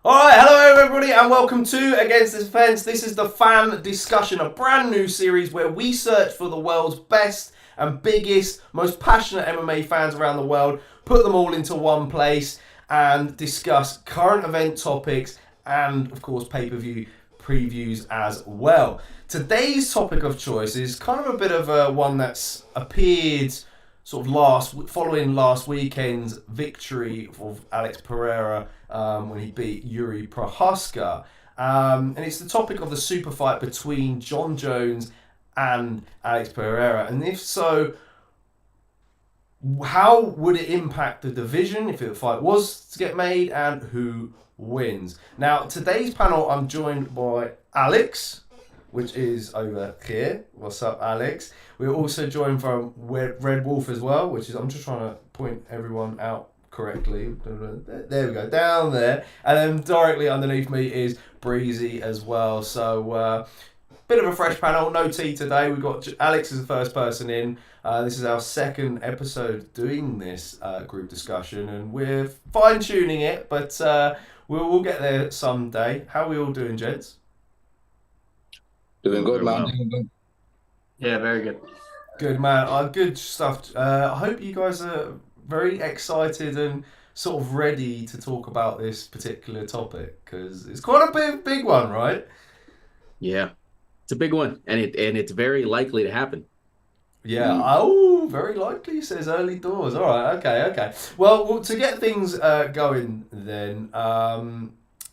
Alright, hello everybody and welcome to Against This Fence. This is the fan discussion, a brand new series where we search for the world's best and biggest, most passionate MMA fans around the world, put them all into one place and discuss current event topics and, of course, pay-per-view previews as well. Today's topic of choice is kind of a bit of a one that's appeared sort of following last weekend's victory of Alex Pereira when he beat Yuri Prohaska. And it's the topic of the super fight between Jon Jones and Alex Pereira. And if so, how would it impact the division if the fight was to get made, and who wins? Now, today's panel, I'm joined by Alex, which is over here. What's up, Alex? We're also joined from Red Wolf as well, which is, I'm just trying to point everyone out correctly. There we go, down there. And then directly underneath me is Breezy as well. So, bit of a fresh panel, no tea today. We've got Alex is the first person in. This is our second episode doing this group discussion, and we're fine-tuning it, but we'll get there someday. How are we all doing, gents? Doing good, man. Well. Yeah, very good. Good, man. Good stuff. I hope you guys are very excited and sort of ready to talk about this particular topic, because it's quite a big one, right? Yeah, it's a big one, and it's very likely to happen. Yeah. Oh, very likely, says early doors. All right. Okay. Well, to get things going then,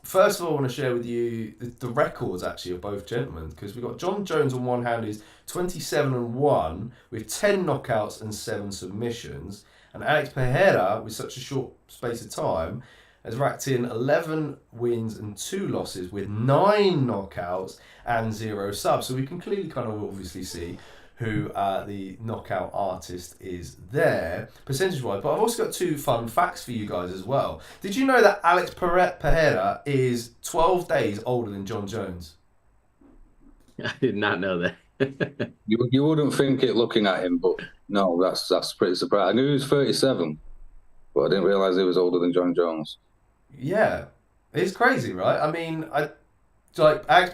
first of all, I want to share with you the records, actually, of both gentlemen, because we've got Jon Jones on one hand, who's 27-1 with 10 knockouts and 7 submissions, and Alex Pereira, with such a short space of time, has racked in 11 wins and 2 losses with 9 knockouts and 0 subs. So we can clearly kind of obviously see who the knockout artist is there, percentage-wise. But I've also got 2 fun facts for you guys as well. Did you know that Alex Pereira is 12 days older than Jon Jones? I did not know that. You wouldn't think it looking at him, but no, that's pretty surprising. I knew he was 37, but I didn't realise he was older than Jon Jones. Yeah, it's crazy, right? I mean, Alex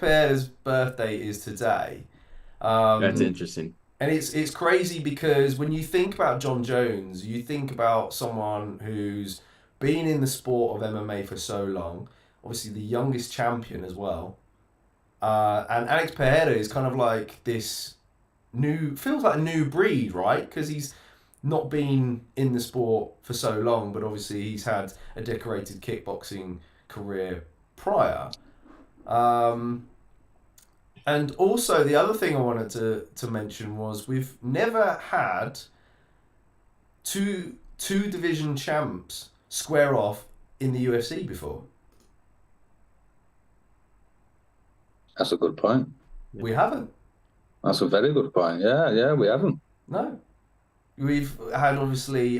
Pereira's birthday is today. That's interesting. And it's crazy because when you think about Jon Jones, you think about someone who's been in the sport of MMA for so long, obviously the youngest champion as well. And Alex Pereira is kind of like this feels like a new breed, right? Because he's not been in the sport for so long, but obviously he's had a decorated kickboxing career prior. And also, the other thing I wanted to mention was we've never had two division champs square off in the UFC before. That's a good point. We haven't. That's a very good point. Yeah, we haven't. No. We've had, obviously,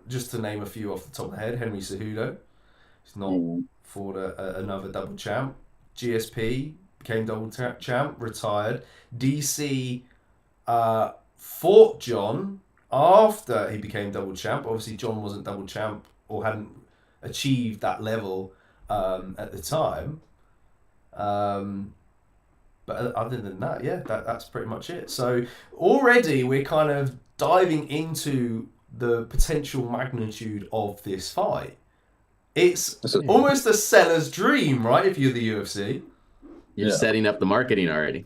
just to name a few off the top of the head, Henry Cejudo. He's not fought another double champ. GSP became double champ, retired. DC fought Jon after he became double champ. Obviously, Jon wasn't double champ or hadn't achieved that level at the time. But other than that, yeah, that's pretty much it. So already we're kind of diving into the potential magnitude of this fight. It's almost a seller's dream, right? If you're the UFC, you're setting up the marketing already.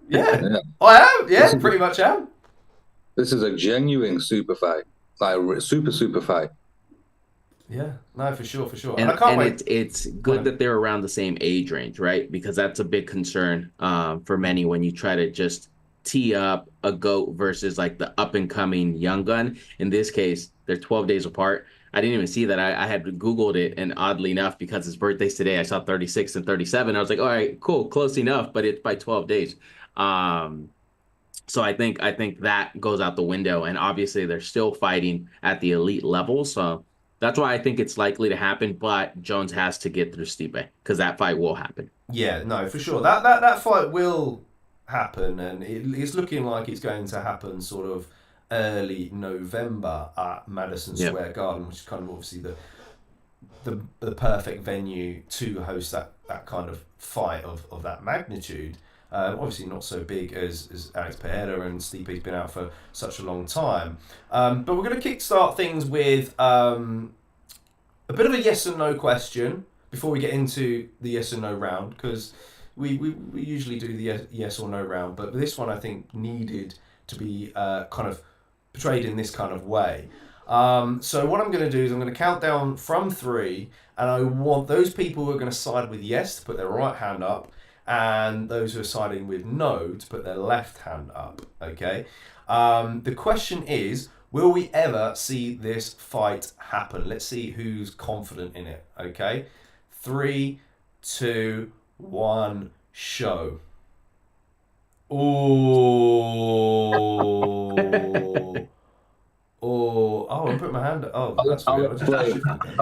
Yeah. I am. Yeah, pretty much am. This is a genuine super fight, like a super fight. Yeah, no, for sure. And I can't wait. It's good that they're around the same age range, right? Because that's a big concern for many when you try to just tee up a GOAT versus like the up and coming young gun. In this case, they're 12 days apart. I didn't even see that. I had Googled it, and oddly enough, because his birthday's today, I saw 36 and 37. I was like, all right, cool, close enough, but it's by 12 days. So I think that goes out the window, and obviously they're still fighting at the elite level. So that's why I think it's likely to happen, but Jones has to get through Stipe because that fight will happen. Yeah, no, for sure. That fight will happen, and it's looking like it's going to happen sort of early November at Madison Square Garden, which is kind of obviously the the perfect venue to host that kind of fight of that magnitude. Obviously not so big as Alex Pereira, and Stipe's been out for such a long time. But we're going to kickstart things with a bit of a yes and no question before we get into the yes and no round, because we usually do the yes or no round, but this one I think needed to be kind of portrayed in this kind of way. So what I'm going to do is I'm going to count down from 3, and I want those people who are going to side with yes to put their right hand up, and those who are siding with no to put their left hand up. Okay. The question is, will we ever see this fight happen? Let's see who's confident in it. Okay. 3, 2, 1, show. Oh. Oh, I put my hand up. Oh, that's weird.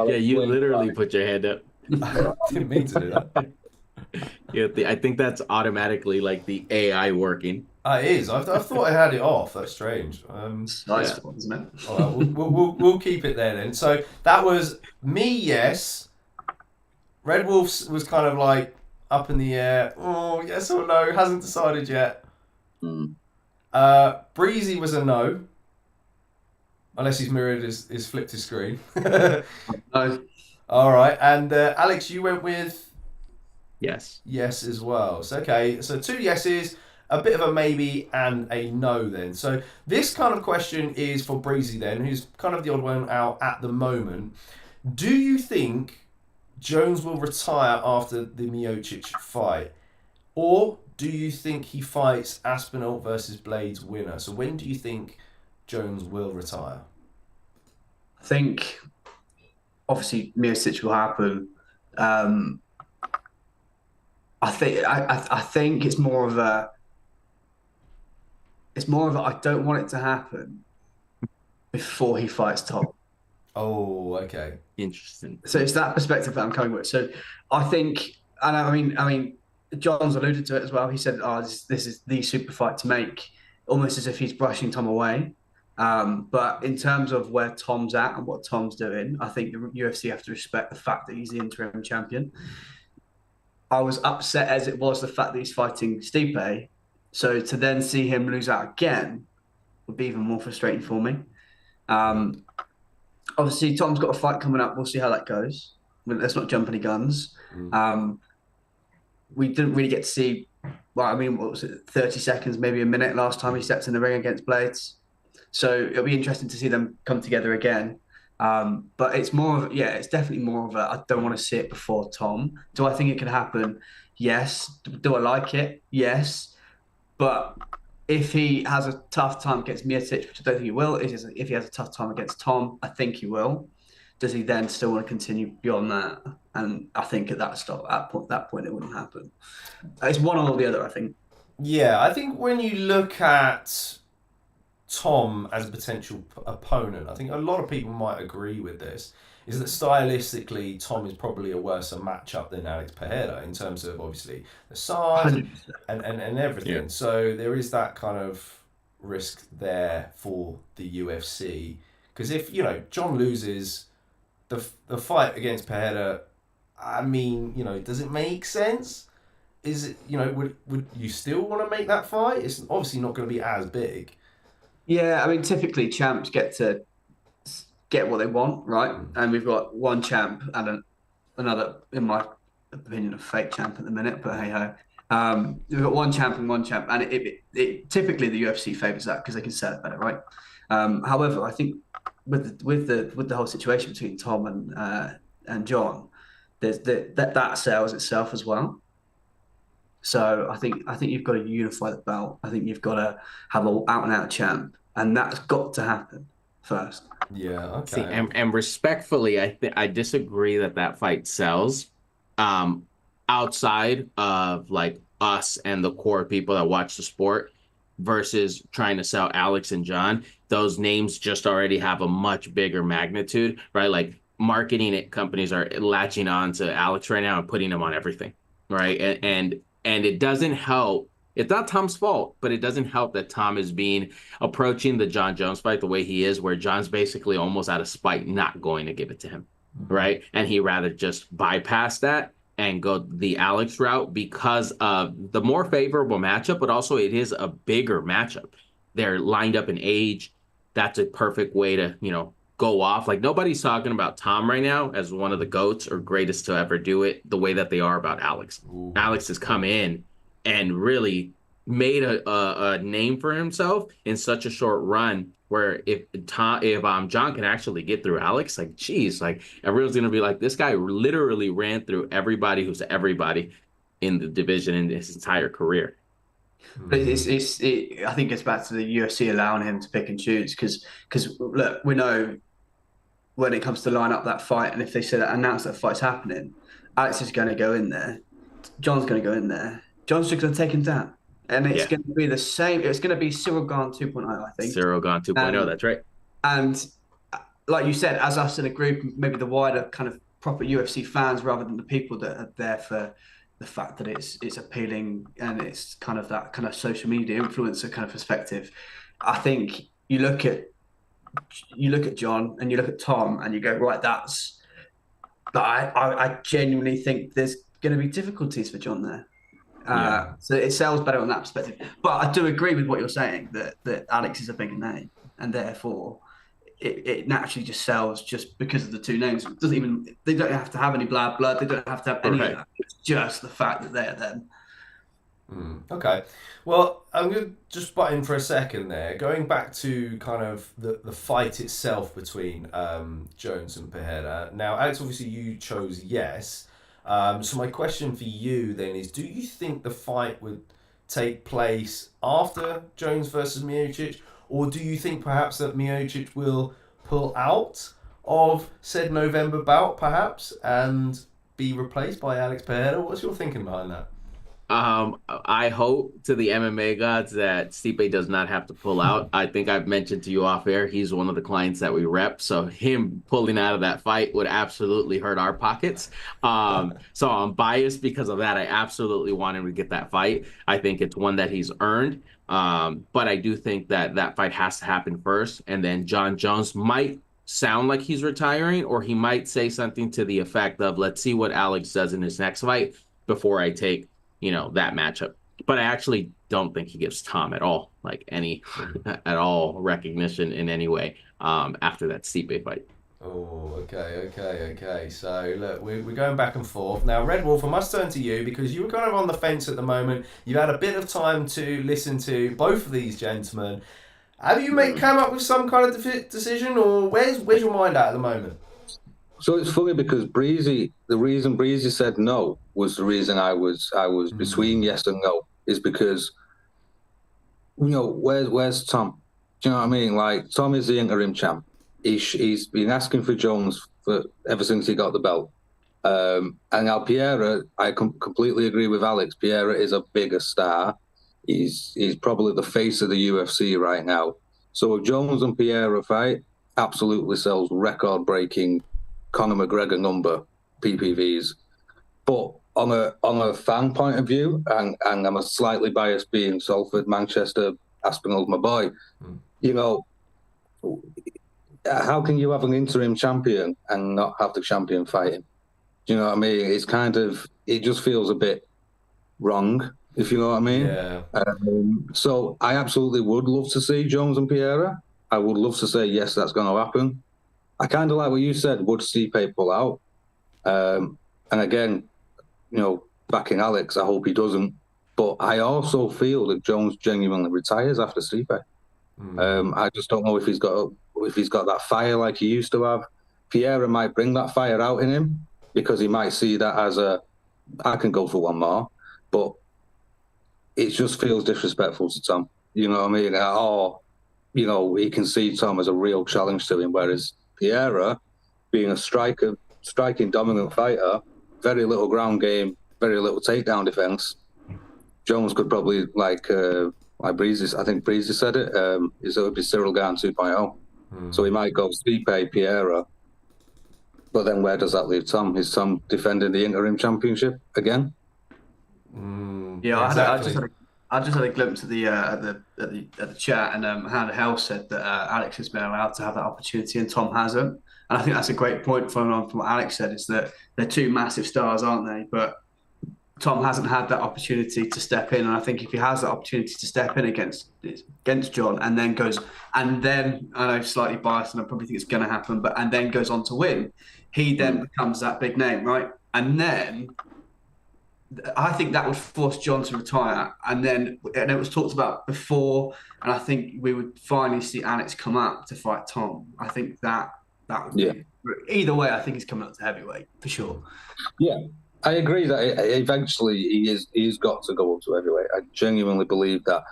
Yeah, you literally put your hand up. I didn't mean to do that. Yeah, I think that's automatically like the AI working. It is. I thought I had it off. That's strange. It's nice one, isn't it? All right, we'll keep it there then. So that was me, yes. Red Wolf was kind of like up in the air. Oh, yes or no. Hasn't decided yet. Breezy was a no. Unless he's mirrored his flipped his screen. No. All right. And Alex, you went with Yes. yes as well. So, okay. So 2 yeses, a bit of a maybe, and a no then. So this kind of question is for Breezy then, who's kind of the odd one out at the moment. Do you think Jones will retire after the Miocic fight? Or do you think he fights Aspinall versus Blades winner? So when do you think Jones will retire? I think, obviously, Miocic will happen. I think it's more of a I don't want it to happen before he fights Tom. Oh, okay. Interesting. So it's that perspective that I'm coming with. So I think, and I mean, John's alluded to it as well. He said, "Oh, this is the super fight to make," almost as if he's brushing Tom away. But in terms of where Tom's at and what Tom's doing, I think the UFC have to respect the fact that he's the interim champion. I was upset as it was the fact that he's fighting Stipe. So to then see him lose out again would be even more frustrating for me. Obviously, Tom's got a fight coming up. We'll see how that goes. Let's not jump any guns. We didn't really get to see, well, I mean, what was it, 30 seconds, maybe a minute last time he stepped in the ring against Blades. So it'll be interesting to see them come together again. But it's more of, it's definitely more of a, I don't want to see it before Tom. Do I think it can happen? Yes. Do I like it? Yes. But if he has a tough time against Miocic, which I don't think he will, if he has a tough time against Tom, I think he will. Does he then still want to continue beyond that? And I think at that point, it wouldn't happen. It's one or the other, I think. Yeah, I think when you look at Tom as a potential opponent, I think a lot of people might agree with this, is that stylistically Tom is probably a worse matchup than Alex Pereira in terms of obviously the size and everything. Yeah. So there is that kind of risk there for the UFC, because if John loses the fight against Pereira, I mean, does it make sense? Is it, would you still want to make that fight? It's obviously not going to be as big. Yeah, I mean, typically champs get what they want, right? And we've got one champ and another, in my opinion, a fake champ at the minute. But hey ho, we've got one champ, and it typically the UFC favors that because they can sell it better, right? However, I think with the whole situation between Tom and John, there's that sells itself as well. So I think you've got to unify the belt. I think you've got to have an out-and-out champ, and that's got to happen first. Yeah, okay. See, and respectfully, I disagree that fight sells. Outside of like us and the core people that watch the sport, versus trying to sell Alex and John, those names just already have a much bigger magnitude, right? Like marketing companies are latching on to Alex right now and putting him on everything, right? And it doesn't help. It's not Tom's fault, but it doesn't help that Tom is approaching the John Jones fight the way he is, where John's basically almost out of spite not going to give it to him, right? And he rather just bypass that and go the Alex route because of the more favorable matchup, but also it is a bigger matchup. They're lined up in age. That's a perfect way to, go off. Like nobody's talking about Tom right now as one of the GOATs or greatest to ever do it the way that they are about Alex. Ooh. Alex has come in and really made a name for himself in such a short run where if John can actually get through Alex, like, geez, like everyone's going to be like, this guy literally ran through everybody who's everybody in the division in his entire career. But I think it's back to the UFC allowing him to pick and choose because look, we know when it comes to line up that fight, and if they announce that fight's happening, Alex is going to go in there, John's going to go in there, John's just going to take him down, and it's going to be the same. It's going to be Cyril Gane 2.0, I think. Cyril Gane 2.0, that's right. And like you said, as us in a group, maybe the wider kind of proper UFC fans, rather than the people that are there for the fact that it's appealing and it's kind of that kind of social media influencer kind of perspective. I think you look at John and you look at Tom and you go, right, but I genuinely think there's going to be difficulties for John there. So it sells better on that perspective. But I do agree with what you're saying that Alex is a bigger name and therefore it naturally just sells just because of the two names. They don't have to have any blood. They don't have to have any of that. It's just the fact that they're them. Okay. Well, I'm going to just butt in for a second there. Going back to kind of the fight itself between Jones and Pereira. Now, Alex, obviously you chose yes. So my question for you then is, do you think the fight would take place after Jones versus Miocic? Or do you think perhaps that Miocic will pull out of said November bout, perhaps, and be replaced by Alex Pereira? What's your thinking behind that? I hope to the MMA gods that Stipe does not have to pull out. I think I've mentioned to you off air, he's one of the clients that we rep. So him pulling out of that fight would absolutely hurt our pockets. So I'm biased because of that. I absolutely want him to get that fight. I think it's one that he's earned. But I do think that fight has to happen first. And then John Jones might sound like he's retiring, or he might say something to the effect of, let's see what Alex does in his next fight before I take, that matchup. But I actually don't think he gives Tom at all, like any at all recognition in any way after that Stipe fight. Oh, okay. So, look, we're going back and forth. Now, Red Wolf, I must turn to you because you were kind of on the fence at the moment. You've had a bit of time to listen to both of these gentlemen. Have you come up with some kind of decision, or where's your mind at the moment? So it's funny because the reason Breezy said no was the reason I was between yes and no, is because, where's Tom? Do you know what I mean? Like, Tom is the interim champ. He's been asking for Jones ever since he got the belt. And now Pereira, I completely agree with Alex. Pereira is a bigger star. He's probably the face of the UFC right now. So a Jones and Pereira fight absolutely sells record-breaking Conor McGregor number PPVs. But on a fan point of view, and I'm a slightly biased being Salford, Manchester, Aspinall's my boy, how can you have an interim champion and not have the champion fighting? Do you know what I mean? It's it just feels a bit wrong, if you know what I mean. Yeah. So I absolutely would love to see Jones and Pereira. I would love to say, yes, that's going to happen. I kind of like what you said, would Stipe pull out? And again, backing Alex, I hope he doesn't. But I also feel that Jones genuinely retires after Stipe. I just don't know if he's got that fire like he used to have. Pereira might bring that fire out in him because he might see that as I can go for one more. But it just feels disrespectful to Tom. You know what I mean? Or, he can see Tom as a real challenge to him, whereas Pereira, being a striking dominant fighter, very little ground game, very little takedown defense. Jones could probably, like Breezy, I think Breezy said it, it would be Cyril Gane 2.0. So he might go Stipe, Pereira. But then where does that leave Tom? Is Tom defending the interim championship again? Yeah, exactly. I I just had a glimpse of the at the chat, and Hannah Hell said that Alex has been allowed to have that opportunity and Tom hasn't. And I think that's a great point following on from what Alex said, is that they're two massive stars, aren't they? But Tom hasn't had that opportunity to step in, and I think if he has that opportunity to step in against John, and then goes, and then I know slightly biased, and I probably think it's going to happen, but and then goes on to win, he then becomes that big name, right? And then I think that would force John to retire, and it was talked about before, and I think we would finally see Alex come up to fight Tom. I think that would be either way. I think he's coming up to heavyweight for sure. Yeah, I agree that eventually he's got to go up to heavyweight. I genuinely believe that.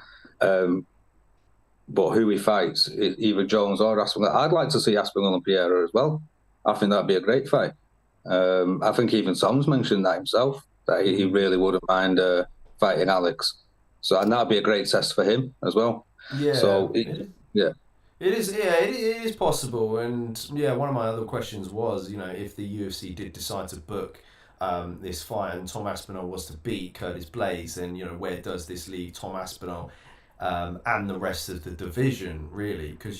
But who he fights, either Jones or Aspinall. I'd like to see Aspinall and Pereira as well. I think that'd be a great fight. I think even Tom's mentioned that himself, that he really wouldn't mind fighting Alex. So, and that'd be a great test for him as well. Yeah. So, yeah. It is, yeah, it is possible, and yeah, one of my other questions was, if the UFC did decide to book this fight and Tom Aspinall was to beat Curtis Blaydes, then where does this leave Tom Aspinall and the rest of the division, really? Because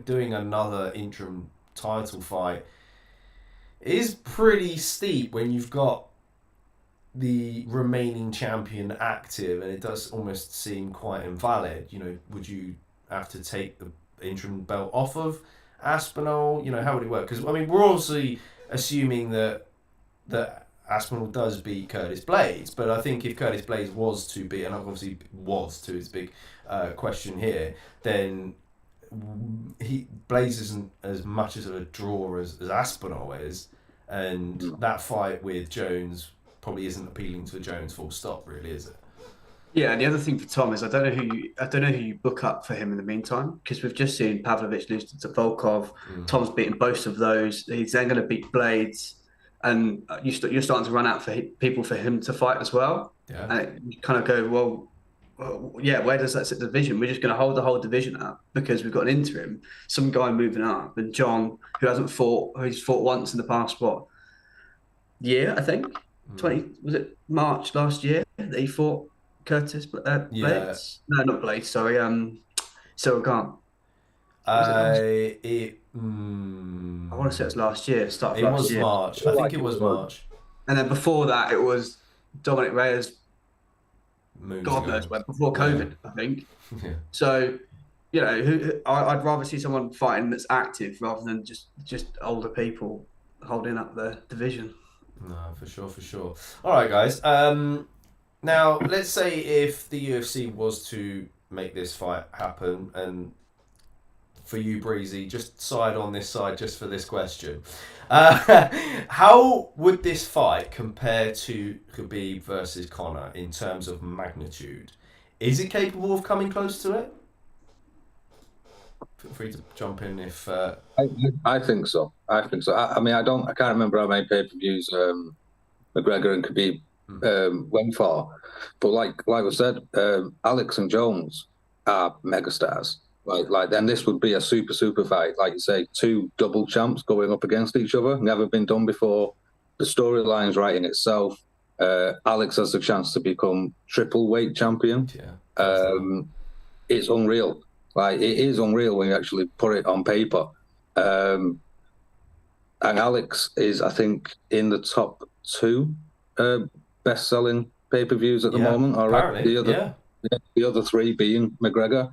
doing another interim title fight is pretty steep when you've got the remaining champion active, and it does almost seem quite invalid. Would you have to take the interim belt off of Aspinall? How would it work? Because we're obviously assuming that Aspinall does beat Curtis Blaydes, but I think if Curtis Blaydes was to beat, and obviously was to, is big question here, then Blaydes isn't as much as a draw as Aspinall is, and that fight with Jones probably isn't appealing to Jones, full stop, really, is it? Yeah, and the other thing for Tom is I don't know who you book up for him in the meantime, because we've just seen Pavlovich lose to Volkov. Tom's beaten both of those. He's then going to beat Blaydes, and you're starting to run out for people for him to fight as well. Yeah. And you kind of go, well, yeah, where does that sit the division? We're just going to hold the whole division up because we've got an interim, some guy moving up, and John, who's fought once in the past year, I think. 20 was it March last year that he fought Curtis Blaydes? No, not Blaydes. Sorry, Cyril Gant. I want to say it was last year. Start of last year. It was March. I think it was March. And then before that, it was Dominic Reyes. Moons God ago. knows when. Before COVID, I think. Yeah. So, I'd rather see someone fighting that's active rather than just older people holding up the division. No, for sure. All right, guys. Now, let's say if the UFC was to make this fight happen, and for you, Breezy, just side on this side just for this question. How would this fight compare to Khabib versus Conor in terms of magnitude? Is it capable of coming close to it? Feel free to jump in if. I think so. I can't remember how many pay-per-views McGregor and Khabib went for, but like we said, Alex and Jones are megastars. Like then this would be a super fight. Like you say, two double champs going up against each other. Never been done before. The storyline's right in itself. Alex has the chance to become triple weight champion. Yeah. It's unreal. Like it is unreal when you actually put it on paper. And Alex is, I think, in the top 2 best-selling pay-per-views at the moment. All right, the other 3 being McGregor.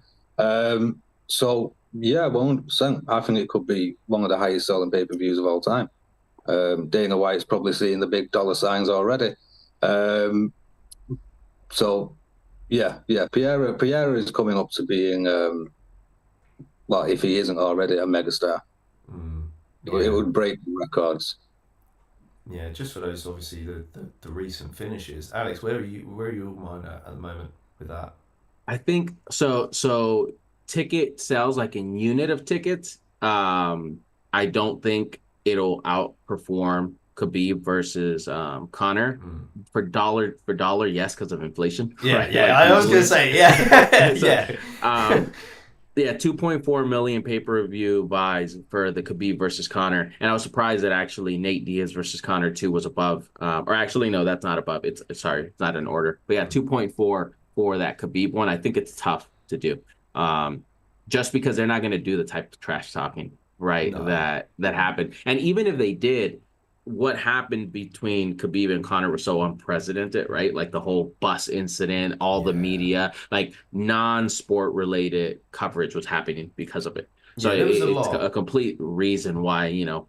So yeah, 100%. I think it could be one of the highest-selling pay-per-views of all time. Dana White's probably seeing the big dollar signs already. So yeah. Pereira is coming up to being, if he isn't already, a megastar. It would break records. Yeah, just for those, obviously, the recent finishes. Alex, where are you mind at the moment with that? I think so ticket sales, like in unit of tickets, I don't think it'll outperform Khabib versus Conor. For dollar, yes, because of inflation. Yeah, right? I was gonna say, yeah. 2.4 million pay-per-view buys for the Khabib versus Conor, and I was surprised that actually Nate Diaz versus Conor 2 was above. Or actually, no, that's not above. It's not in order. But yeah, 2.4 for for that Khabib one. I think it's tough to do, just because they're not going to do the type of trash talking, right? No. That happened, and even if they did, what happened between Khabib and Conor was so unprecedented, right? Like the whole bus incident, all the Yeah. media, like non-sport related coverage was happening because of it. So Yeah, there was a it's lot. a complete reason why,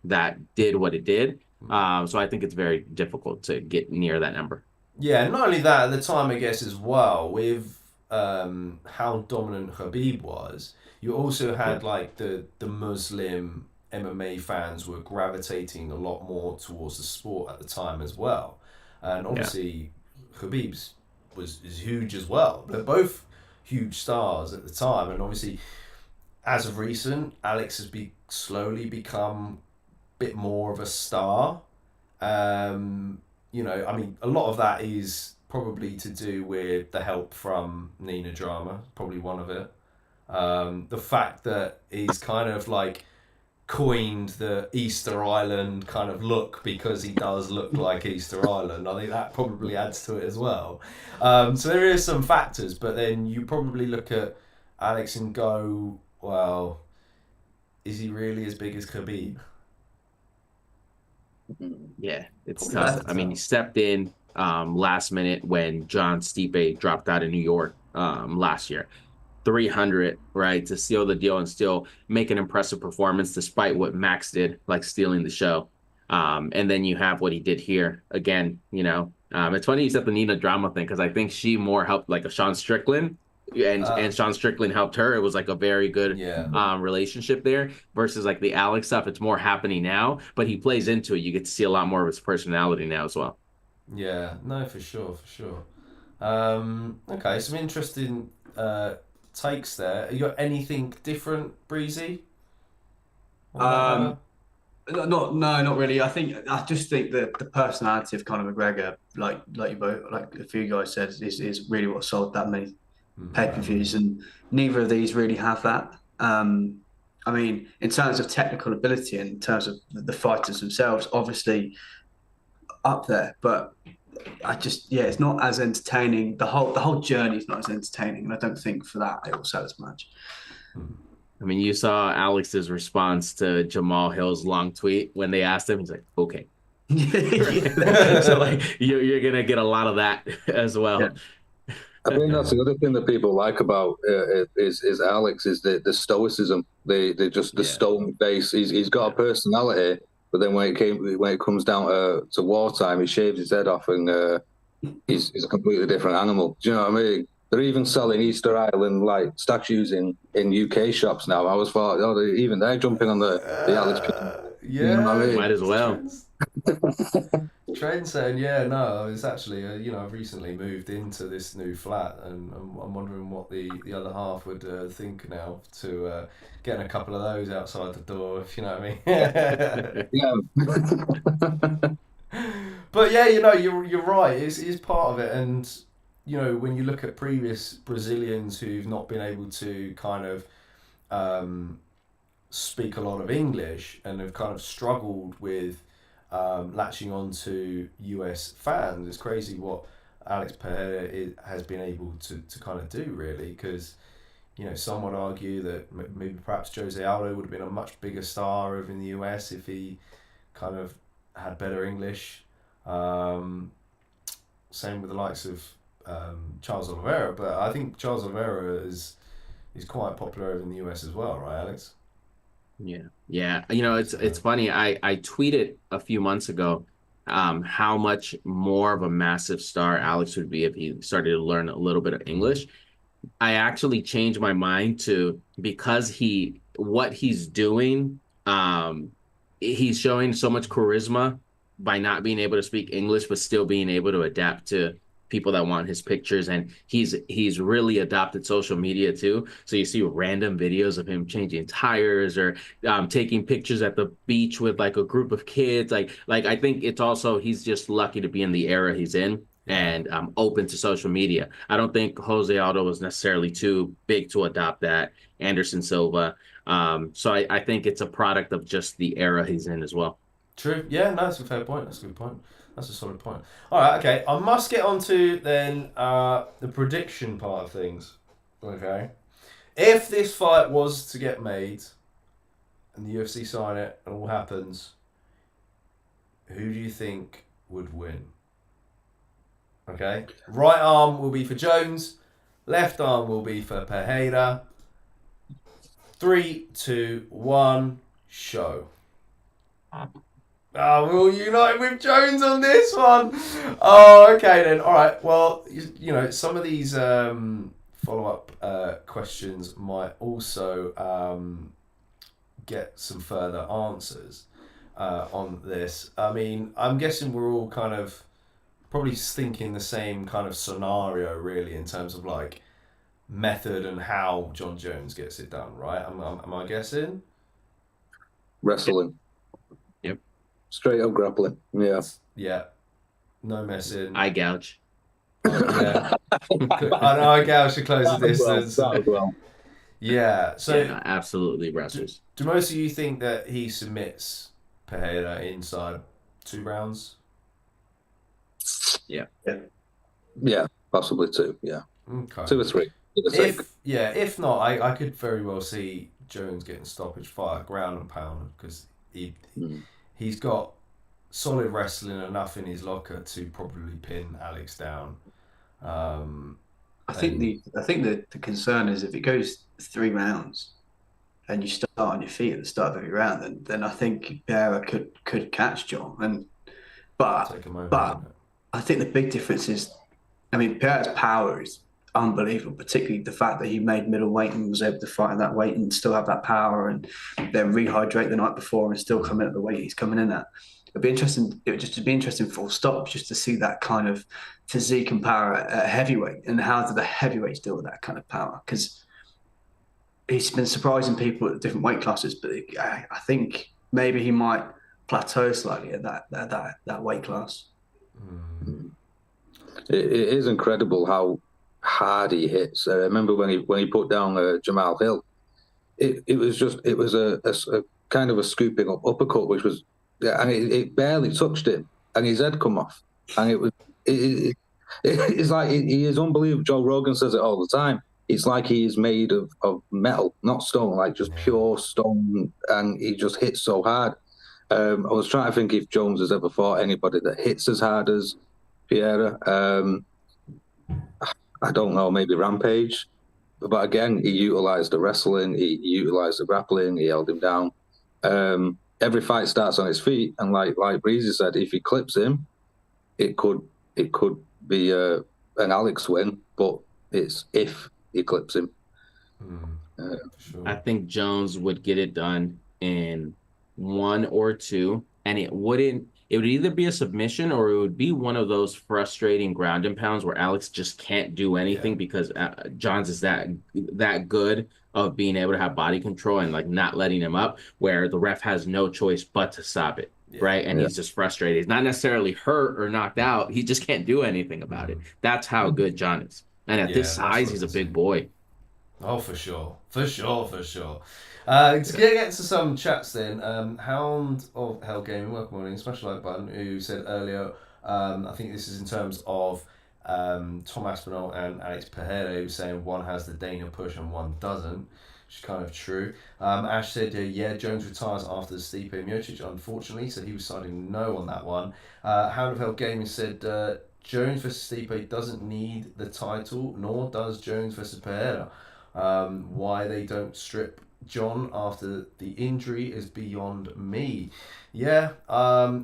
that did what it did. So I think it's very difficult to get near that number. Yeah, not only that, at the time, I guess, as well, with how dominant Khabib was, you also had like the Muslim MMA fans were gravitating a lot more towards the sport at the time as well. And obviously, Khabib's is huge as well. They're both huge stars at the time, and obviously, as of recent, Alex has slowly become a bit more of a star. I mean, a lot of that is probably to do with the help from Nina Drama, probably one of it. The fact that he's kind of like coined the Easter Island kind of look because he does look like Easter Island. I think that probably adds to it as well. So there is some factors, but then you probably look at Alex and go, well, is he really as big as Khabib? Yeah, it's Probably tough. tough. I mean, he stepped in last minute when John Stipe dropped out of New York last year. 300, right, to seal the deal and still make an impressive performance despite what Max did, like stealing the show. And then you have what he did here again. It's funny you said the Nina Drama thing because I think she more helped like a Sean Strickland, and Sean Strickland helped her. It was like a very good relationship there versus like the Alex stuff. It's more happening now, but he plays into it. You get to see a lot more of his personality now as well. Yeah, no, for sure, for sure. Okay, some interesting takes there. You got anything different, Breezy? Not really. I just think that the personality of Conor McGregor, like you both, like a few guys said, is really what sold that many pay-per-views, and neither of these really have that. I mean, in terms of technical ability and in terms of the fighters themselves, obviously up there, but it's not as entertaining. The whole journey is not as entertaining, and I don't think for that it will sell as much. I mean, you saw Alex's response to Jamal Hill's long tweet when they asked him. He's like, "Okay." So like you're gonna get a lot of that as well. Yeah. I think that's the other thing that people like about is Alex is the stoicism. They just the stone face. He's got a personality, but then when it comes down to wartime, he shaves his head off and he's a completely different animal. Do you know what I mean? They're even selling Easter Island like statues in UK shops now. I was thought, even they're jumping on the Alex. Yeah, you know what I mean? Might as well. Trend saying, yeah, no, it's actually, I've recently moved into this new flat, and I'm wondering what the other half would think now to getting a couple of those outside the door, if you know what I mean. Yeah. But yeah, you're right. It's part of it, and when you look at previous Brazilians who've not been able to kind of speak a lot of English and have kind of struggled with latching on to US fans, it's crazy what Alex Pereira has been able to kind of do, really, because some would argue that maybe perhaps Jose Aldo would have been a much bigger star over in the US if he kind of had better English. Same with the likes of Charles Oliveira, but I think Charles Oliveira is quite popular over in the US as well, right, Alex? Yeah. It's funny. I tweeted a few months ago how much more of a massive star Alex would be if he started to learn a little bit of English. I actually changed my mind to because what he's doing, he's showing so much charisma by not being able to speak English, but still being able to adapt to people that want his pictures. And he's really adopted social media too. So you see random videos of him changing tires or taking pictures at the beach with like a group of kids. Like I think it's also, he's just lucky to be in the era he's in and open to social media. I don't think Jose Aldo was necessarily too big to adopt that. Anderson Silva. So I think it's a product of just the era he's in as well. True. Yeah, no, that's a fair point. That's a good point. That's a solid point. All right, okay. I must get on to then the prediction part of things. Okay. If this fight was to get made and the UFC sign it and all happens, who do you think would win? Okay. Right arm will be for Jones. Left arm will be for Pereira. 3, 2, 1, show. Oh, we'll unite with Jones on this one. Oh, okay then. All right. Well, you know, some of these follow-up questions might also get some further answers on this. I mean, I'm guessing we're all kind of probably thinking the same kind of scenario, really, in terms of like method and how John Jones gets it done, right? Am I guessing? Wrestling. Yep. Straight up grappling. Yeah. Yeah. No messing. Eye gouge. Yeah. I know I gouge to close the distance. Well. Yeah. So Yeah, no, absolutely wrestles. do most of you think that he submits Pereira inside 2 rounds? Yeah. Yeah, possibly 2. Yeah. Okay. 2 or 3. If not, I could very well see Jones getting stoppage fight, ground and pound, because he's got solid wrestling enough in his locker to probably pin Alex down. I think the concern is if it goes 3 rounds and you start on your feet at the start of every round, then I think Pereira could catch John. But I think the big difference is, I mean, Pereira's power is unbelievable, particularly the fact that he made middleweight and was able to fight at that weight and still have that power, and then rehydrate the night before and still come in at the weight he's coming in at. It'd be interesting. It would just be interesting, full stop, just to see that kind of physique and power at heavyweight, and how do the heavyweights deal with that kind of power? Because he's been surprising people at different weight classes, but I think maybe he might plateau slightly at that weight class. It is incredible how hard he hits. I remember when he put down Jamal Hill, it was a kind of a scooping up uppercut, which was, and it barely touched him, and his head come off, and it's like he is unbelievable. Joe Rogan says it all the time. It's like he is made of metal, not stone, like just pure stone, and he just hits so hard. I was trying to think if Jones has ever fought anybody that hits as hard as Pereira. I don't know, maybe Rampage. But again, he utilised the wrestling, he utilised the grappling, he held him down. Every fight starts on his feet, and like Breezy said, if he clips him, it could be an Alex win, but it's if he clips him. Sure. I think Jones would get it done in 1 or 2, and it would either be a submission or it would be one of those frustrating ground and pounds where Alex just can't do anything because Johns is that good of being able to have body control and like not letting him up, where the ref has no choice but to stop it. Right. And he's just frustrated. He's not necessarily hurt or knocked out. He just can't do anything about it. That's how good John is. And at this size, he's a big boy. Oh, for sure. To get to some chats then, Hound of Hell Gaming, welcome on in, smash the like button, who said earlier, I think this is in terms of Tom Aspinall and Alex Pereira, who was saying one has the Dana push and one doesn't, which is kind of true. Ash said, Jones retires after the Stipe Miocic, unfortunately, so he was siding no on that one. Hound of Hell Gaming said, Jones versus Stipe doesn't need the title, nor does Jones versus Pereira. Why they don't strip John after the injury is beyond me. Yeah,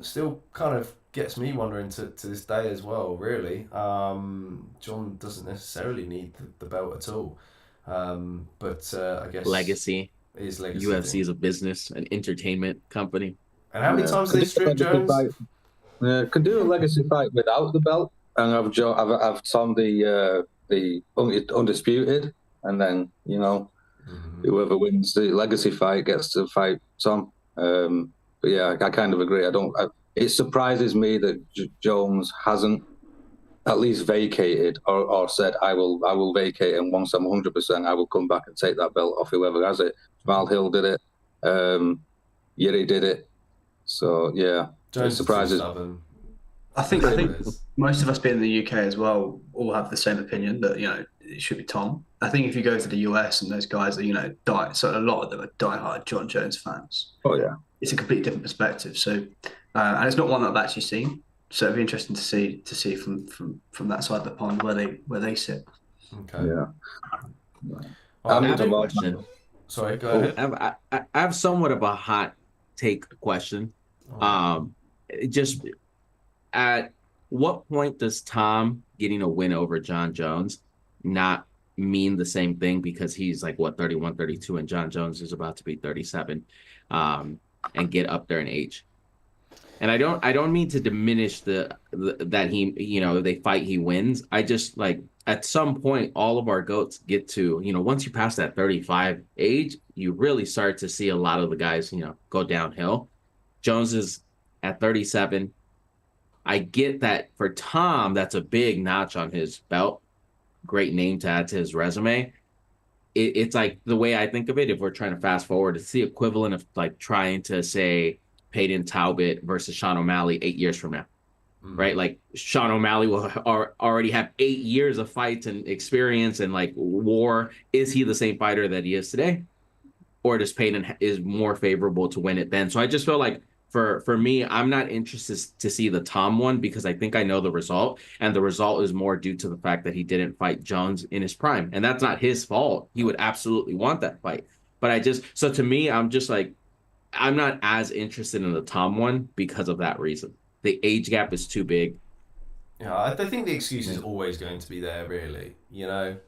still kind of gets me wondering to this day as well, really. John doesn't necessarily need the belt at all. But I guess legacy. Is legacy. UFC is a business, an entertainment company. And how many times have they stripped Jones? Could do a legacy fight without the belt, and I've Tom the undisputed, and then whoever wins the legacy fight gets to fight Tom. But yeah, I kind of agree. It surprises me that Jones hasn't at least vacated or said I will vacate, and once I'm 100%, I will come back and take that belt off whoever has it. Jamal Hill did it. Yuri did it. So yeah, Jones it is too surprises. stubborn. I think That's what it is. most of us being in the UK as well all have the same opinion that it should be Tom. I think if you go to the US and those guys are so a lot of them are diehard John Jones fans. Oh yeah, It's a completely different perspective. So, and it's not one that I've actually seen. So it'd be interesting to see from that side of the pond where they sit. Okay. yeah. All I right, have a question. Sorry, go Oh. ahead. I have somewhat of a hot take question. Just at what point does Tom getting a win over John Jones not mean the same thing, because he's like, what, 31, 32, and John Jones is about to be 37, and get up there in age? And I don't mean to diminish the that he, they fight, he wins. I just, like, at some point all of our goats get to, once you pass that 35 age, you really start to see a lot of the guys, go downhill. Jones is at 37. I get that for Tom, that's a big notch on his belt. Great name to add to his resume. It's like, the way I think of it, if we're trying to fast forward, it's the equivalent of like trying to say Peyton Talbot versus Sean O'Malley 8 years from now, right? Like, Sean O'Malley will already have 8 years of fights and experience and like war. Is he the same fighter that he is today? Or does Peyton is more favorable to win it then? So I just feel like, for me, I'm not interested to see the Tom one, because I think I know the result, and the result is more due to the fact that he didn't fight Jones in his prime, and that's not his fault. He would absolutely want that fight, but so to me, I'm just like, I'm not as interested in the Tom one because of that reason. The age gap is too big. Yeah, I think the excuse is always going to be there, really. That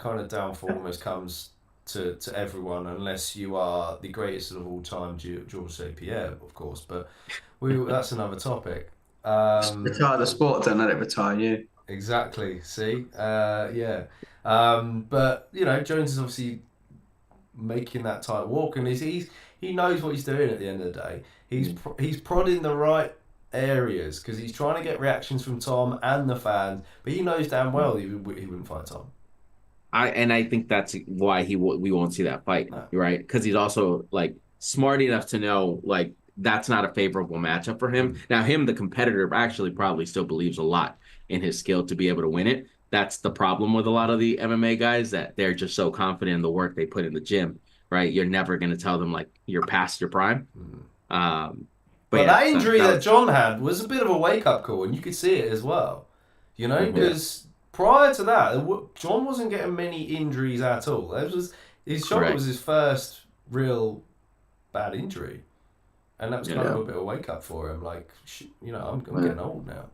kind of downfall almost comes to everyone, unless you are the greatest of all time, Georges St. Pierre, of course. But that's another topic. Retire the sport, don't let it retire you. Exactly. See, yeah. But Jones is obviously making that tight walk, and he knows what he's doing at the end of the day. He's prodding the right areas, because he's trying to get reactions from Tom and the fans, but he knows damn well he wouldn't fight Tom. I think that's why we won't see that fight, right? Because he's also like smart enough to know, like, that's not a favorable matchup for him. Now, the competitor, actually probably still believes a lot in his skill to be able to win it. That's the problem with a lot of the MMA guys, that they're just so confident in the work they put in the gym, right? You're never going to tell them, like, you're past your prime. But yeah, that injury that John had was a bit of a wake-up call, and you could see it as well. Because prior to that, John wasn't getting many injuries at all. His shoulder was his first real bad injury, and that was kind of a bit of a wake-up for him. Like, I'm getting old now.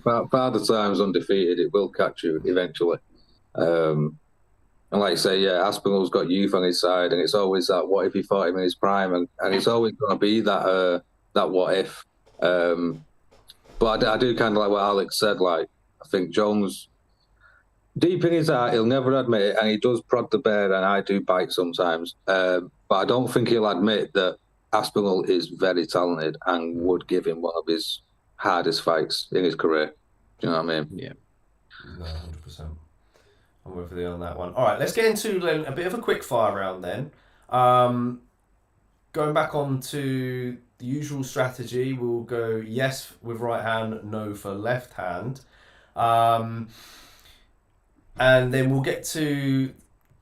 Father Time's undefeated. It will catch you eventually. And like I say, Aspinall's got youth on his side, and it's always that, what if he fought him in his prime, and it's always going to be that what if. But I do kind of like what Alex said. Like, I think Jones, deep in his heart, he'll never admit it, and he does prod the bear, and I do bite sometimes. But I don't think he'll admit that Aspinall is very talented and would give him one of his hardest fights in his career. Do you know what I mean? Yeah. No, 100%. I'm with you on that one. All right, let's get into then a bit of a quick fire round then. Going back on to the usual strategy, we'll go yes with right hand, no for left hand. And then we'll get to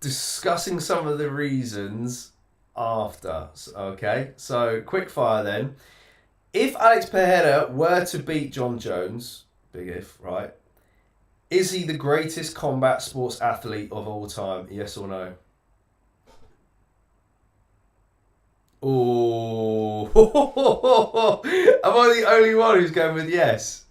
discussing some of the reasons after. Okay, so quick fire then. If Alex Pereira were to beat John Jones, big if, right? Is he the greatest combat sports athlete of all time? Yes or no? Oh, am I the only one who's going with yes?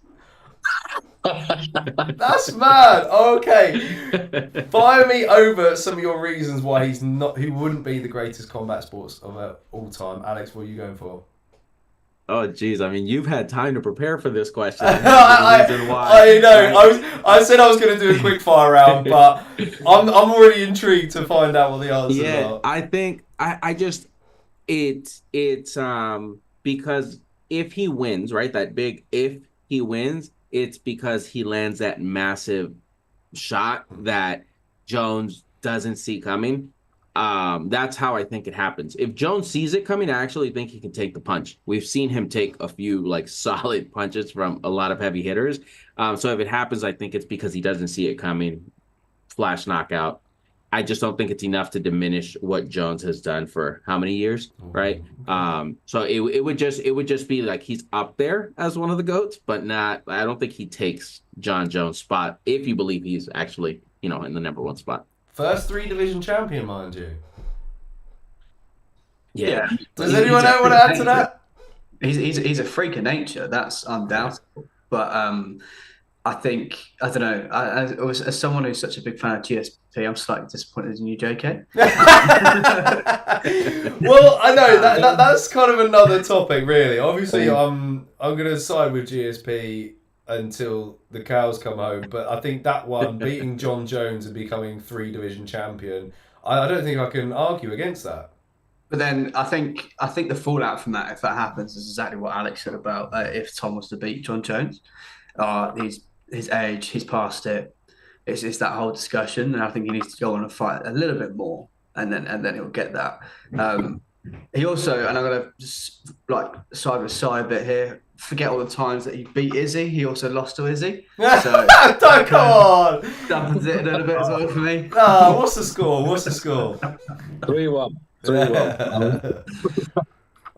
That's mad. Okay, fire me over some of your reasons why he wouldn't be the greatest combat sports of all time. Alex, what are you going for? Oh, geez. I mean, you've had time to prepare for this question. I know. Right? I said I was going to do a quick fire round, but I'm already intrigued to find out what the answers are. I think it's because if he wins, right, that big if he wins, it's because he lands that massive shot that Jones doesn't see coming. That's how I think it happens. If Jones sees it coming, I actually think he can take the punch. We've seen him take a few like solid punches from a lot of heavy hitters. So if it happens, I think it's because he doesn't see it coming. Flash knockout. I just don't think it's enough to diminish what Jones has done for how many years, right? So it would just be like he's up there as one of the GOATs, but not. I don't think he takes John Jones' spot if you believe he's actually in the number one spot. First 3-division champion, mind you. Yeah. Does anyone know what to add to that? He's a freak of nature. That's undoubtable. But I think, I don't know, as someone who's such a big fan of GSP, I'm slightly disappointed in you, JK. Well, I know that's kind of another topic, really. Obviously, I'm going to side with GSP until the cows come home, but I think that one, beating John Jones and becoming 3-division champion, I don't think I can argue against that. But then I think the fallout from that, if that happens, is exactly what Alex said about if Tom was to beat John Jones. His age, he's past it. It's that whole discussion, and I think he needs to go on and fight a little bit more, and then he'll get that. He also, and I'm gonna just like side with side a bit here. Forget all the times that he beat Izzy. He also lost to Izzy. So don't come on. Dampens it a little bit as well for me. What's the score? 3-1. 3-1.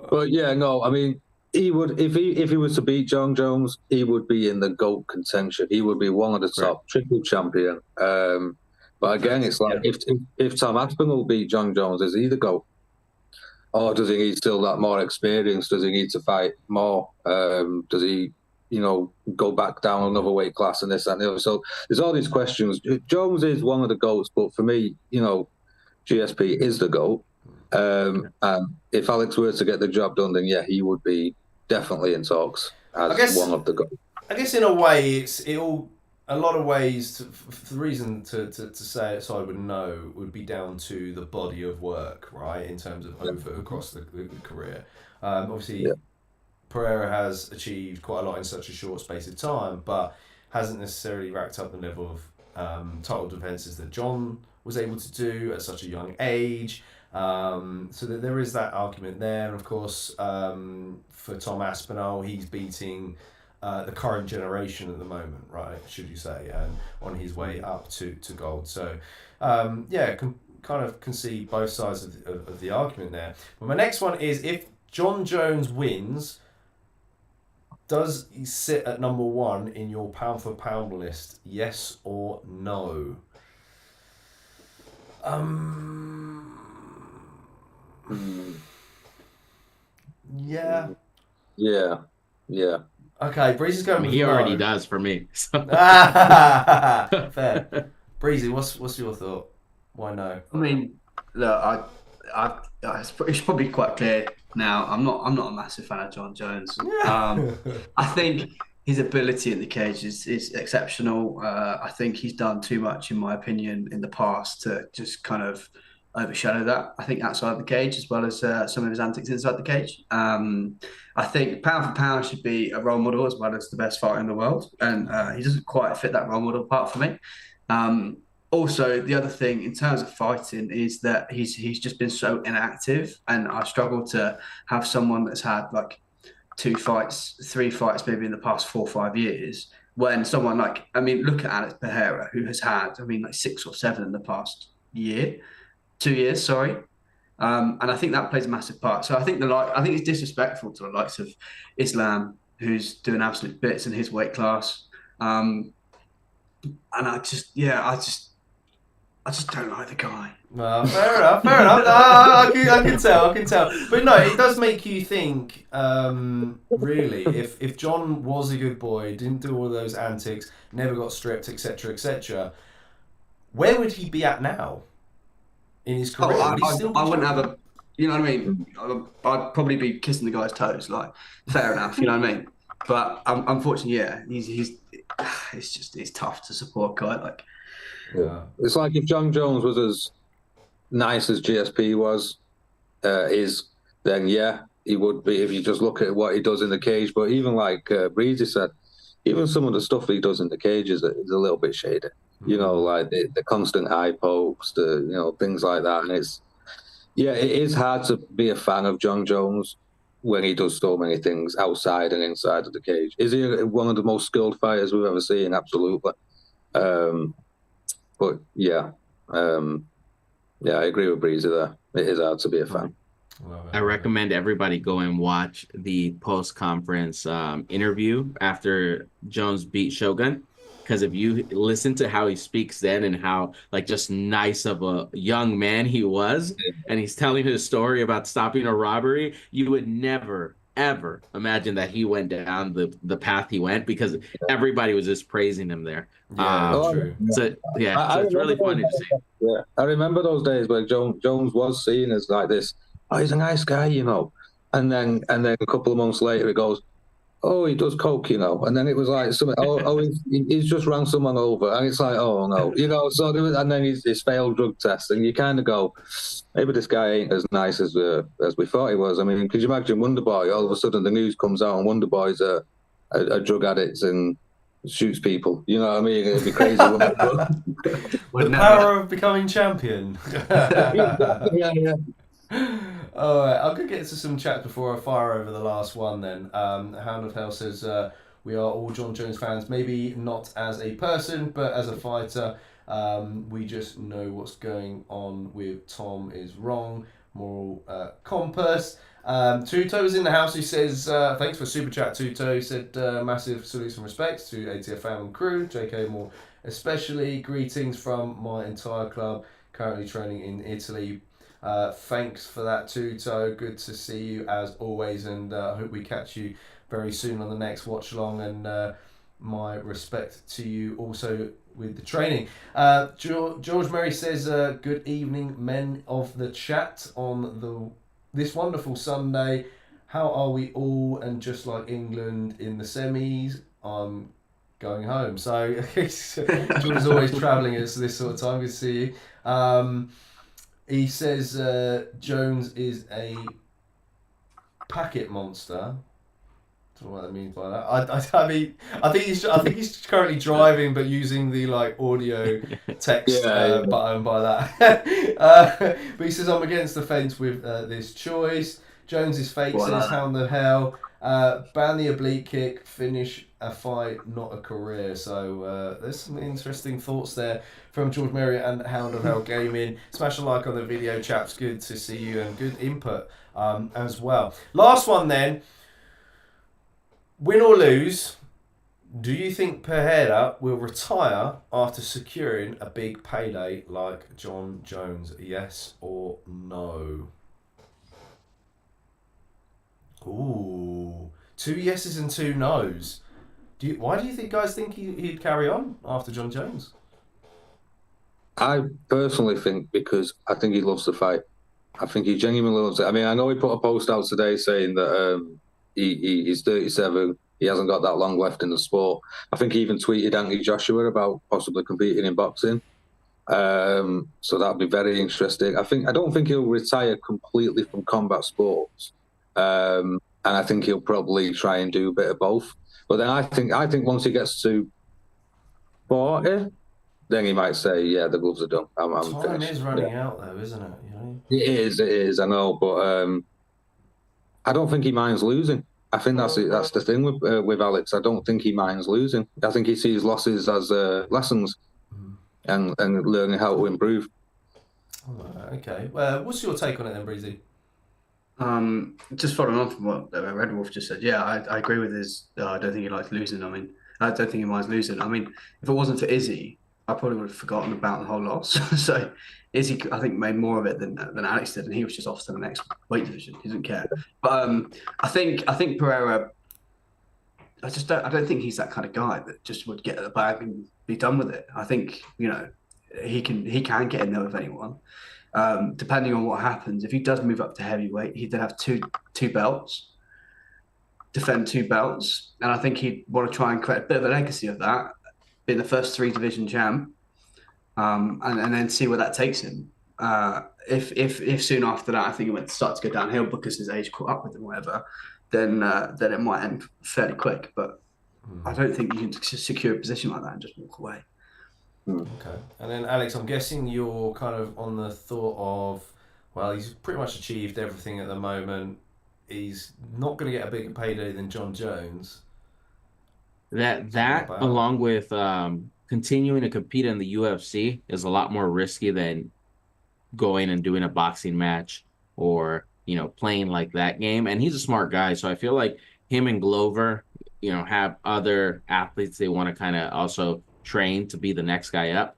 But yeah, no, I mean, he would if he was to beat John Jones, he would be in the GOAT contention. He would be one of the top triple champion. But again, it's like if Tom Aspinall beat John Jones, is he the GOAT? Or does he need still that more experience? Does he need to fight more? Does he, go back down another weight class and this, that, and the other? So there's all these questions. Jones is one of the GOATs, but for me, GSP is the GOAT. And if Alex were to get the job done, then yeah, he would be definitely in talks as one of the GOATs. I guess in a way, a lot of ways. The reason to say it, so I would know, would be down to the body of work, right? In terms of across the career. Obviously, Pereira has achieved quite a lot in such a short space of time, but hasn't necessarily racked up the level of title defenses that John was able to do at such a young age. So that there is that argument there, and of course, for Tom Aspinall, he's beating the current generation at the moment, right? Should you say, and on his way up to gold. So, can see both sides of the argument there. But my next one is, if John Jones wins, does he sit at number 1 in your pound for pound list? Yes or no? Yeah. Yeah. Okay, Breezy's going with he no. already does for me. So. Fair. Breezy, what's your thought? Why no? I mean, look, it's probably quite clear now. I'm not a massive fan of John Jones. I think his ability in the cage is exceptional. I think he's done too much, in my opinion, in the past to just kind of overshadow that. I think outside the cage, as well as some of his antics inside the cage. I think pound for pound should be a role model as well as the best fighter in the world, and he doesn't quite fit that role model part for me. Also, the other thing in terms of fighting is that he's just been so inactive, and I struggle to have someone that's had like 2 fights, 3 fights maybe in the past 4 or 5 years, when someone look at Alex Pereira, who has had, 6 or 7 in the past 2 years, sorry. And I think that plays a massive part. So I think it's disrespectful to the likes of Islam, who's doing absolute bits in his weight class. And I just don't like the guy. No, fair enough. I can tell. But no, it does make you think, really, if John was a good boy, didn't do all those antics, never got stripped, etc., where would he be at now in his career? I wouldn't have a, you know what I mean? I'd probably be kissing the guy's toes, like, fair enough, you know what I mean? But unfortunately, yeah, it's tough to support a guy like. Yeah, it's like if John Jones was as nice as GSP then yeah, he would be, if you just look at what he does in the cage. But even like Breezy said, even some of the stuff he does in the cage is a little bit shady. You know, like the constant eye pokes, things like that. And it is hard to be a fan of John Jones when he does so many things outside and inside of the cage. Is he one of the most skilled fighters we've ever seen? Absolutely. But yeah, I agree with Breezy there. It is hard to be a fan. I recommend everybody go and watch the post-conference interview after Jones beat Shogun. Because if you listen to how he speaks then and how like just nice of a young man he was, and he's telling his story about stopping a robbery, you would never, ever imagine that he went down the path he went, because everybody was just praising him there. True. So it's really funny to see. Yeah, I remember those days where Jones was seen as like this. Oh, he's a nice guy, and then a couple of months later, it goes, oh, he does coke, and then it was like something. He's just run someone over, and it's like, oh no, So and then his failed drug test, and you kind of go, maybe this guy ain't as nice as we thought he was. I mean, could you imagine Wonderboy? All of a sudden, the news comes out, and Wonderboy's a drug addict and shoots people. You know what I mean? It'd be crazy. The power of becoming champion. yeah. All right, I'll go get to some chat before I fire over the last one then. Hound of Hell says, we are all John Jones fans, maybe not as a person, but as a fighter. We just know what's going on with Tom is wrong. Moral compass. Tuto is in the house. He says, thanks for super chat, Tuto. He said, massive salutes and respects to ATF fam and crew, JK more especially. Greetings from my entire club, currently training in Italy. Thanks for that, Tuto. Good to see you as always, and I hope we catch you very soon on the next watch along. And my respect to you also with the training. George Murray says, good evening, men of the chat on this wonderful Sunday. How are we all? And just like England in the semis, I'm going home. So George is always travelling at this sort of time. Good to see you. He says Jones is a packet monster. I don't know what that means by that. I mean, I think he's currently driving, but using the like audio text button by that. But he says I'm against the fence with this choice. Jones is fake. Says Hound the Hell. Ban the oblique kick. Finish a fight, not a career. So there's some interesting thoughts there from George Mary and Hound of Hell Gaming. Smash a like on the video, chaps. Good to see you, and good input as well. Last one then. Win or lose, do you think Pereira will retire after securing a big payday like John Jones? Yes or no? Ooh, 2 yeses and 2 nos. Why do you guys think he'd carry on after John Jones? I personally think because I think he loves the fight. I think he genuinely loves it. I mean, I know he put a post out today saying that he's 37. He hasn't got that long left in the sport. I think he even tweeted Anthony Joshua about possibly competing in boxing. So that'd be very interesting. I don't think he'll retire completely from combat sports. And I think he'll probably try and do a bit of both. But then I think once he gets to 40, then he might say, "Yeah, the gloves are done. I'm Time finished." is running out, though, isn't it? You know? It is. I know, but I don't think he minds losing. I think that's it. That's the thing with Alex. I don't think he minds losing. I think he sees losses as lessons and learning how to improve. Okay. What's your take on it then, Breezy? Just following on from what Red Wolf just said, yeah, I agree with his. I don't think he likes losing. I mean, I don't think he minds losing. I mean, if it wasn't for Izzy, I probably would have forgotten about the whole loss. So Izzy, I think, made more of it than Alex did, and he was just off to the next weight division. He didn't care. But I think Pereira. I don't think he's that kind of guy that just would get at the bag and be done with it. I think he can get in there with anyone. Depending on what happens, if he does move up to heavyweight, he'd then have two belts, defend 2 belts, and I think he'd want to try and create a bit of a legacy of that, being the first 3 division champ, and then see where that takes him. If soon after that, I think it would start to go downhill because his age caught up with him, or whatever, then it might end fairly quick. But I don't think you can secure a position like that and just walk away. Okay. And then, Alex, I'm guessing you're kind of on the thought of, well, he's pretty much achieved everything at the moment. He's not going to get a bigger payday than John Jones. That About. along with continuing to compete in the UFC is a lot more risky than going and doing a boxing match or playing like that game. And he's a smart guy, so I feel like him and Glover have other athletes they want to kind of also train to be the next guy up.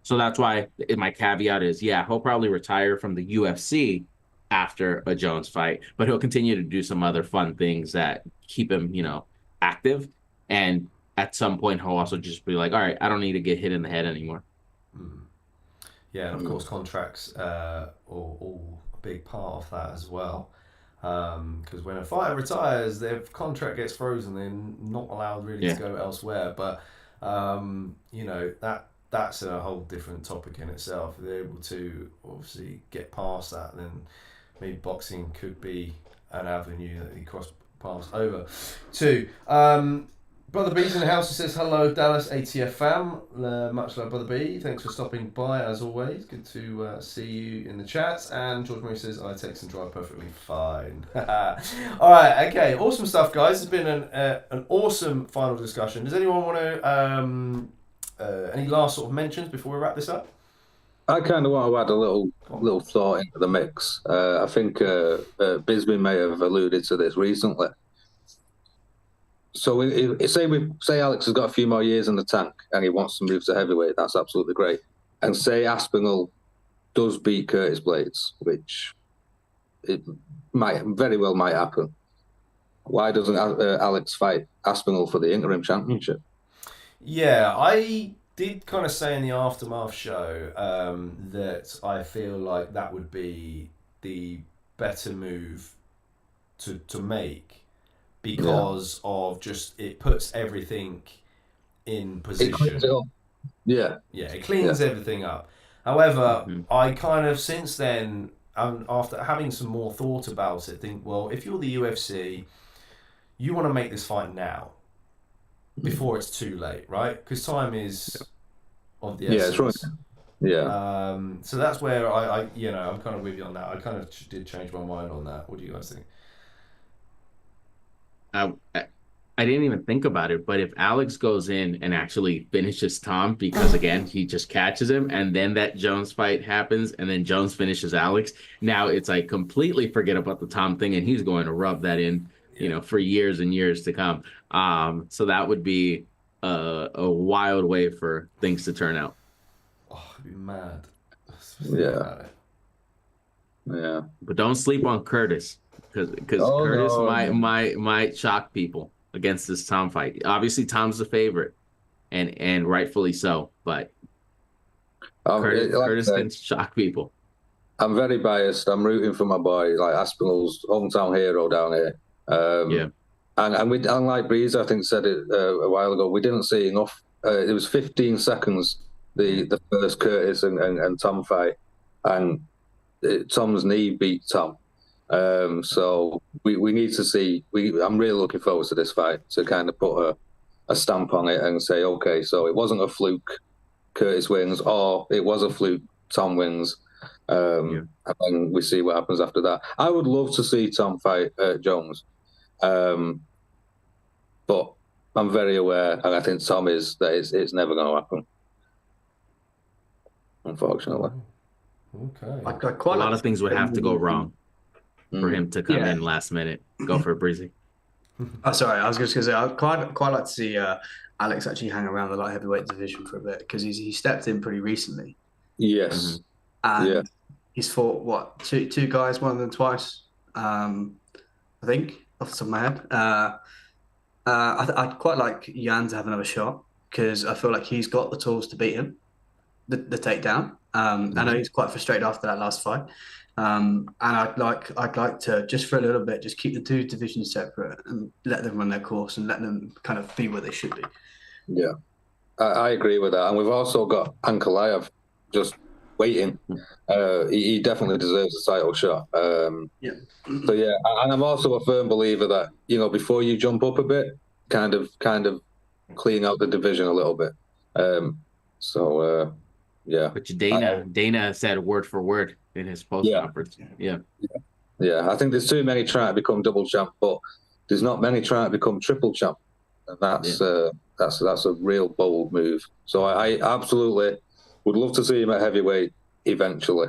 So that's why my caveat is, yeah, he'll probably retire from the UFC after a Jones fight, but he'll continue to do some other fun things that keep him active. And at some point he'll also just be like, all right, I don't need to get hit in the head anymore. Yeah, and of course contracts are all a big part of that as well. Because when a fighter retires, their contract gets frozen. They're not allowed really to go elsewhere. But that's a whole different topic in itself. If they're able to obviously get past that, then maybe boxing could be an avenue that he cross paths over to. Brother B's in the house. He says, hello, Dallas ATF fam. Much love, Brother B. Thanks for stopping by, as always. Good to see you in the chat. And George Murray says, I text and drive perfectly fine. All right, okay. Awesome stuff, guys. It's been an awesome final discussion. Does anyone want to, any last sort of mentions before we wrap this up? I kind of want to add a little thought into the mix. I think Bisbee may have alluded to this recently. So say Alex has got a few more years in the tank and he wants to move to heavyweight. That's absolutely great. And say Aspinall does beat Curtis Blades, which it very well might happen. Why doesn't Alex fight Aspinall for the interim championship? Yeah, I did kind of say in the Aftermath show that I feel like that would be the better move to make. Because of just, it puts everything in position. It cleans it up. Yeah. Yeah, it cleans everything up. However, I kind of, since then, after having some more thought about it, think, well, if you're the UFC, you want to make this fight now, before it's too late, right? Because time is of the essence. Yeah, that's right. Yeah. So that's where I'm kind of with you on that. I kind of did change my mind on that. What do you guys think? I didn't even think about it, but if Alex goes in and actually finishes Tom, because again, he just catches him, and then that Jones fight happens, and then Jones finishes Alex, now it's like completely forget about the Tom thing, and he's going to rub that in, for years and years to come. So that would be a wild way for things to turn out. Oh, I'd be mad. Yeah. Yeah. But don't sleep on Curtis. Because Curtis might shock people against this Tom fight. Obviously, Tom's the favorite, and rightfully so. But Curtis can shock people. I'm very biased. I'm rooting for my boy, like Aspinall's hometown hero down here. And we, unlike Breeze, I think said it a while ago, we didn't see enough. It was 15 seconds the first Curtis and Tom fight, and Tom's knee beat Tom. So we need to see. I'm really looking forward to this fight to kind of put a stamp on it and say, okay, so it wasn't a fluke, Curtis wins, or it was a fluke, Tom wins. And then we see what happens after that. I would love to see Tom fight Jones, but I'm very aware, and I think Tom is that it's never going to happen, unfortunately. Okay. A lot of things would have to go wrong for him to come in last minute. Go for it, Breezy. Oh, sorry. I was just going to say, I'd quite like to see Alex actually hang around the light heavyweight division for a bit, because he stepped in pretty recently. Yes. And he's fought, two guys, one of them twice, I think, off the top of my head. I'd quite like Jan to have another shot, because I feel like he's got the tools to beat him, the takedown. I know he's quite frustrated after that last fight. And I'd like to, just for a little bit, just keep the two divisions separate and let them run their course and let them kind of be where they should be. Yeah, I agree with that. And we've also got Ankalaev just waiting. He definitely deserves a title shot. So yeah, and I'm also a firm believer that, before you jump up a bit, kind of clean out the division a little bit. So yeah, But Dana said word for word in his post conference. Yeah. I think there's too many trying to become double champ, but there's not many trying to become triple champ, and that's a real bold move. So I absolutely would love to see him at heavyweight eventually,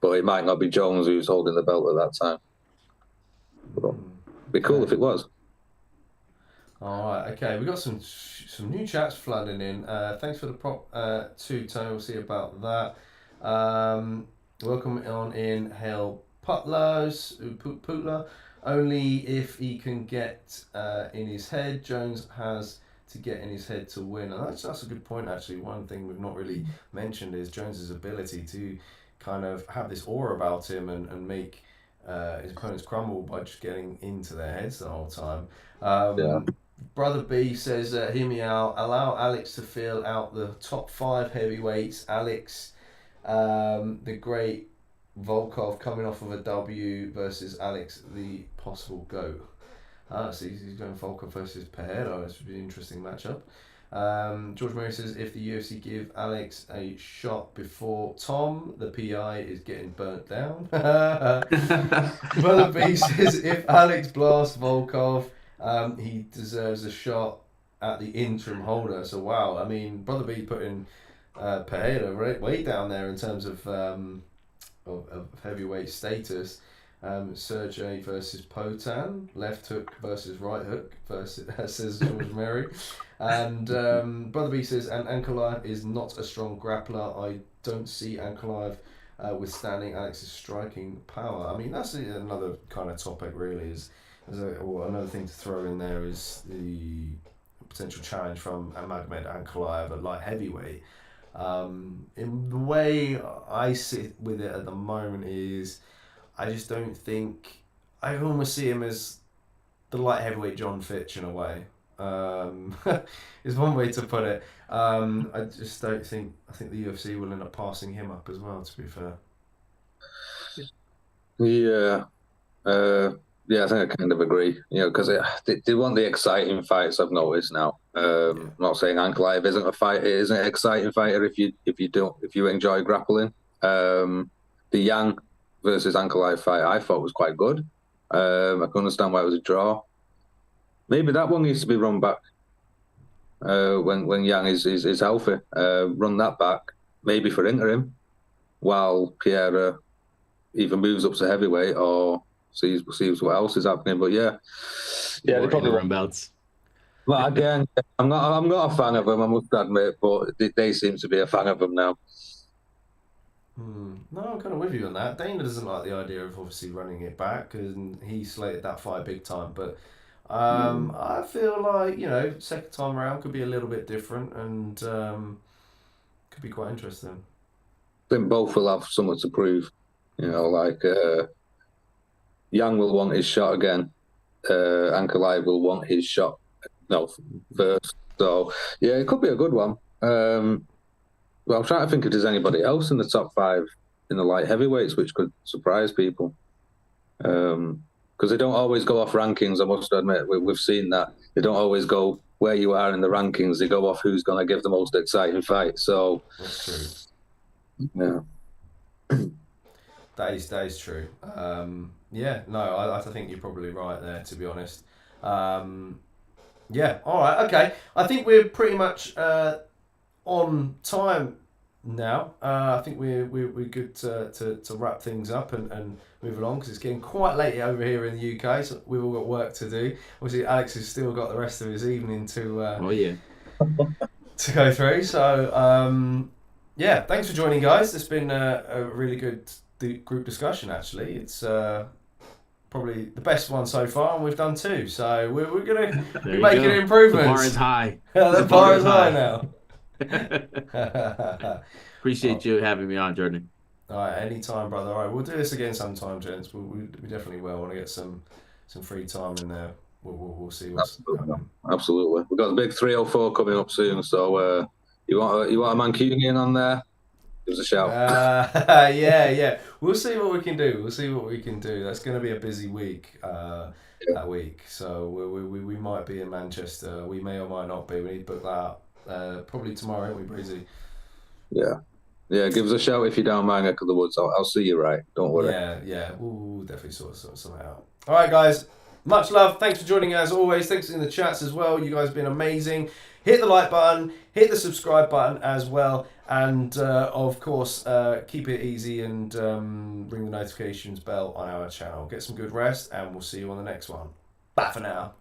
but it might not be Jones who's holding the belt at that time. But it'd be cool if it was. All right, okay. We got some new chats flooding in. Thanks for the prop too, Tony. We'll see about that. Welcome on in, Hale Putler. Only if he can get in his head. Jones has to get in his head to win. And that's a good point, actually. One thing we've not really mentioned is Jones's ability to kind of have this aura about him and make his opponents crumble by just getting into their heads the whole time. Brother B says, hear me out. Allow Alex to feel out the top 5 heavyweights. Alex, the great Volkov coming off of a W versus Alex, the possible GOAT. So he's going Volkov versus Pereira. This would be an interesting matchup. George Murray says, if the UFC give Alex a shot before Tom, the PI is getting burnt down. Brother B says, if Alex blasts Volkov, he deserves a shot at the interim holder. So wow, I mean, Brother B putting Pereira way down there in terms of heavyweight status. Sergey versus Potan, left hook versus right hook versus says George Mary, and Brother B says, and Ankalaev is not a strong grappler. I don't see Ankalaev withstanding Alex's striking power. I mean, that's another kind of topic, really. Or another thing to throw in there is the potential challenge from Magomed Ankalaev at light heavyweight. In the way I sit with it at the moment is, I just don't think, I almost see him as the light heavyweight John Fitch in a way. Is one way to put it. I just don't think, I think the UFC will end up passing him up as well, to be fair. Yeah, I think I kind of agree. Because they want the exciting fights. I've noticed now. I'm not saying Ankalaev isn't a fighter. It isn't an exciting fighter if you enjoy grappling. The Yang versus Ankalaev fight I thought was quite good. I can understand why it was a draw. Maybe that one needs to be run back when Yang is healthy. Run that back, maybe for interim, while Pereira either moves up to heavyweight or sees what else is happening. But yeah, they probably run belts. Well, again, I'm not a fan of them, I must admit, but they seem to be a fan of them now. No, I'm kind of with you on that. Dana doesn't like the idea of obviously running it back, and he slated that fight big time. But I feel like, second time around could be a little bit different and could be quite interesting. I think both will have something to prove. Yang will want his shot again. Ankalaev will want his shot first. So yeah, it could be a good one. Well, I'm trying to think if there's anybody else in the top 5 in the light heavyweights which could surprise people. Because they don't always go off rankings, I must admit. We've seen that. They don't always go where you are in the rankings. They go off who's going to give the most exciting fight. So that's true. Yeah. That is true. I think you're probably right there, to be honest. Yeah, all right, okay. I think we're pretty much on time now. I think we're good to wrap things up and move along, because it's getting quite late over here in the UK, so we've all got work to do. Obviously, Alex has still got the rest of his evening to to go through. So thanks for joining, guys. It's been a really good group discussion. Actually, it's probably the best one so far, and we've done 2. So we're gonna be making improvements. The bar is high. The bar is high now. Appreciate you having me on, Jordan. All right, anytime, brother. All right, we'll do this again sometime, gents. We definitely will. I want to get some free time in there. We'll see what's happening. Absolutely. We've got the big 304 coming up soon, so you want a Mancunian on there? Give us a shout. Yeah. We'll see what we can do. That's going to be a busy week that week. So we might be in Manchester. We may or might not be. We need to book that probably tomorrow, aren't we, Breezy? Yeah, give us a shout if you're down my neck of the woods. I'll see you right. Don't worry. Yeah. We'll definitely sort something out. All right, guys. Much love. Thanks for joining as always. Thanks in the chats as well. You guys have been amazing. Hit the like button. Hit the subscribe button as well. And, of course, keep it easy and ring the notifications bell on our channel. Get some good rest, and we'll see you on the next one. Bye for now.